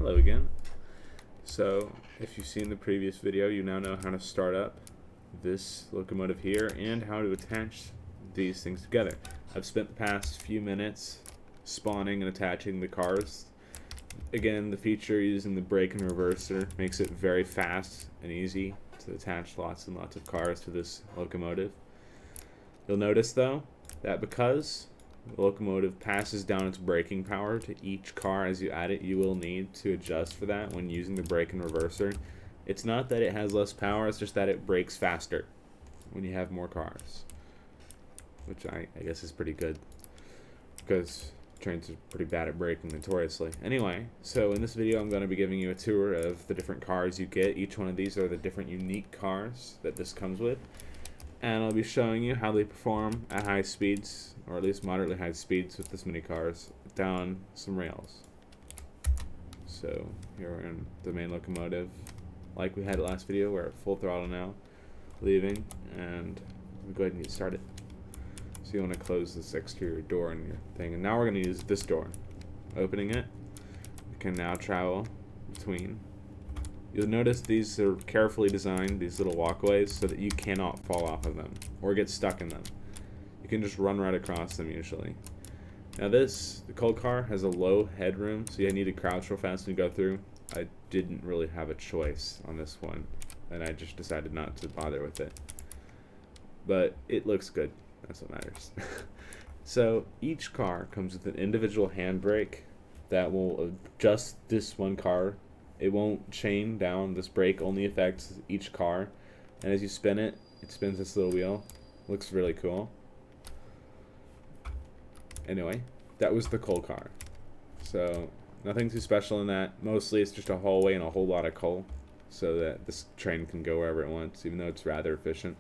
Hello again. So, if you've seen the previous video, you now know how to start up this locomotive here and how to attach these things together. I've spent the past few minutes spawning and attaching the cars. Again, the feature using the brake and reverser makes it very fast and easy to attach lots and lots of cars to this locomotive. You'll notice though that because the locomotive passes down its braking power to each car as you add it, you will need to adjust for that when using the brake and reverser. It's not that it has less power, it's just that it brakes faster when you have more cars, which I guess is pretty good because trains are pretty bad at braking notoriously. Anyway, so in this video I'm going to be giving you a tour of the different cars you get. Each one of these are the different unique cars that this comes with, and I'll be showing you how they perform at high speeds, or at least moderately high speeds with this many cars, down some rails. So here we're in the main locomotive, like we had it last video. We're at full throttle now, leaving, and we'll go ahead and get started. So you want to close this exterior door in your thing, and now we're going to use this door. Opening it, we can now travel between. You'll notice these are carefully designed, these little walkways, so that you cannot fall off of them or get stuck in them. You can just run right across them usually. Now the cold car has a low headroom, so you need to crouch real fast when you go through. I didn't really have a choice on this one, and I just decided not to bother with it. But it looks good, that's what matters. So each car comes with an individual handbrake that will adjust this one car. It won't chain down. This brake only affects each car, and as you spin it, it spins this little wheel. Looks really cool. Anyway, that was the coal car. So nothing too special in that. Mostly it's just a hallway and a whole lot of coal so that this train can go wherever it wants, even though it's rather efficient.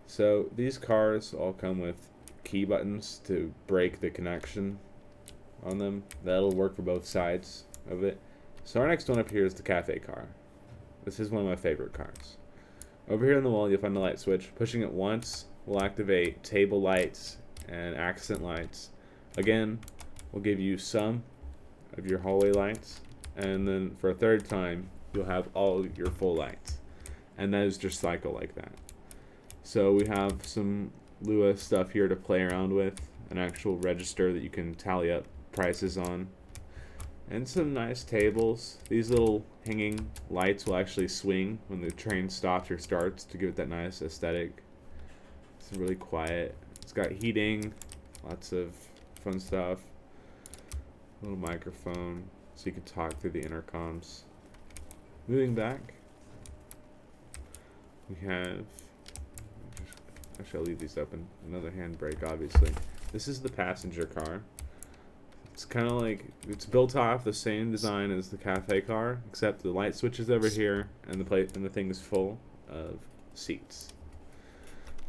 So these cars all come with key buttons to break the connection on them. That'll work for both sides of it. So our next one up here is the cafe car. This is one of my favorite cars. Over here on the wall you'll find a light switch. Pushing it once will activate table lights and accent lights. Again, will give you some of your hallway lights, and then for a third time you'll have all your full lights, and those just cycle like that. So we have some Lua stuff here to play around with, an actual register that you can tally up prices on, and some nice tables. These little hanging lights will actually swing when the train stops or starts to give it that nice aesthetic. It's really quiet. It's got heating, lots of fun stuff. A little microphone so you can talk through the intercoms. Moving back, we have, actually I'll leave these open, another handbrake obviously. This is the passenger car. It's kind of like, it's built off the same design as the cafe car, except the light switch is over here and the thing is full of seats.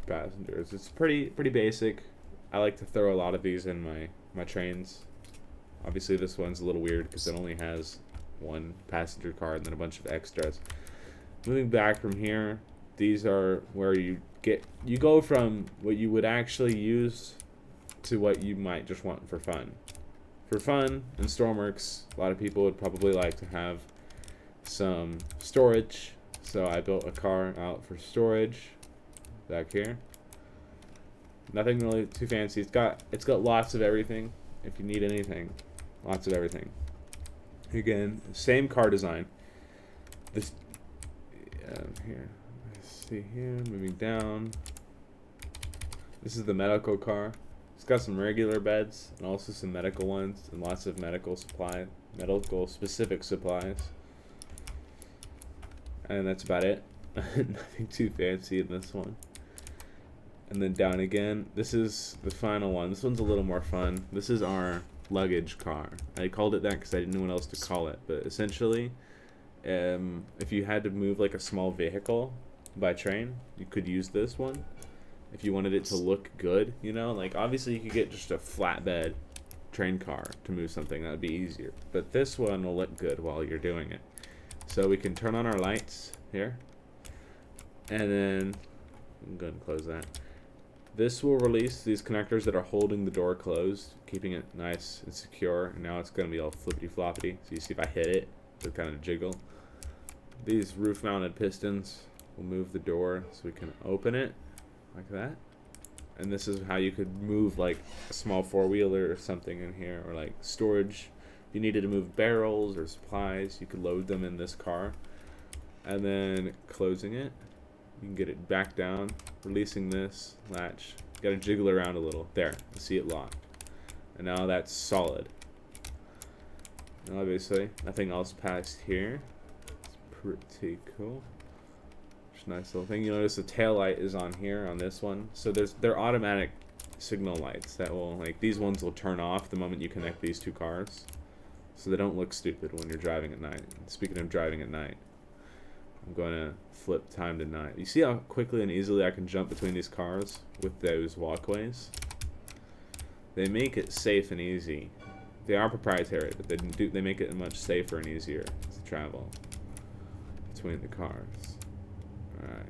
Passengers. It's pretty basic. I like to throw a lot of these in my trains. Obviously this one's a little weird because it only has one passenger car and then a bunch of extras. Moving back from here, these are where you go from what you would actually use to what you might just want for fun. For fun in Stormworks, a lot of people would probably like to have some storage, so I built a car out for storage back here. Nothing really too fancy. It's got lots of everything. If you need anything, lots of everything. Again, same car design. This here. Let's see here. Moving down. This is the medical car. It's got some regular beds and also some medical ones and lots of medical specific supplies. And that's about it. Nothing too fancy in this one. And then down again, this is the final one. This one's a little more fun. This is our luggage car. I called it that because I didn't know what else to call it. But essentially, if you had to move like a small vehicle by train, you could use this one. If you wanted it to look good, you know, like obviously you could get just a flatbed train car to move something. That would be easier. But this one will look good while you're doing it. So we can turn on our lights here. And then, I'm going to close that. This will release these connectors that are holding the door closed, keeping it nice and secure. And now it's going to be all flippity-floppity. So you see if I hit it, it'll kind of jiggle. These roof-mounted pistons will move the door so we can open it like that. And this is how you could move like a small four-wheeler or something in here, or like storage. If you needed to move barrels or supplies, you could load them in this car. And then closing it, you can get it back down, releasing this latch. You gotta jiggle around a little. There, you see it locked. And now that's solid. And obviously, nothing else past here. It's pretty cool. Just a nice little thing. You notice the tail light is on here on this one. So they're automatic signal lights that will, like, these ones will turn off the moment you connect these two cars. So they don't look stupid when you're driving at night. Speaking of driving at night, I'm going to flip time to night. You see how quickly and easily I can jump between these cars with those walkways? They make it safe and easy. They are proprietary, but they make it much safer and easier to travel between the cars. Alright,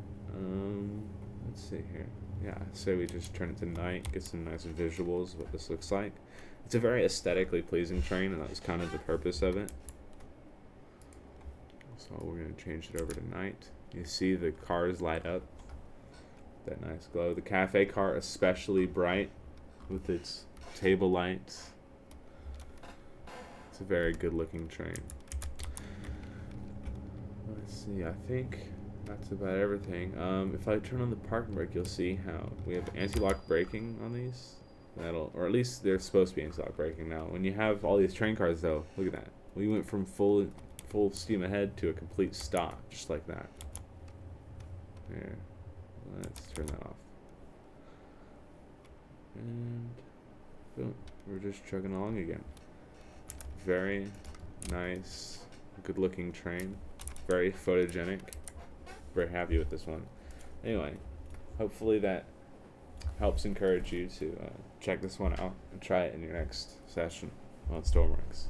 let's see here. Yeah, so we just turn it to night, get some nice visuals of what this looks like. It's a very aesthetically pleasing train, and that was kind of the purpose of it. So we're going to change it over to night. You see the cars light up. That nice glow. The cafe car especially bright with its table lights. It's a very good looking train. Let's see, I think that's about everything. If I turn on the parking brake, you'll see how we have anti-lock braking on these. Or at least they're supposed to be anti-lock braking now. When you have all these train cars though, look at that. We went from full steam ahead to a complete stop, just like that. Here, let's turn that off. And boom, we're just chugging along again. Very nice, good looking train. Very photogenic. Very happy with this one. Anyway, hopefully that helps encourage you to check this one out and try it in your next session on Stormworks.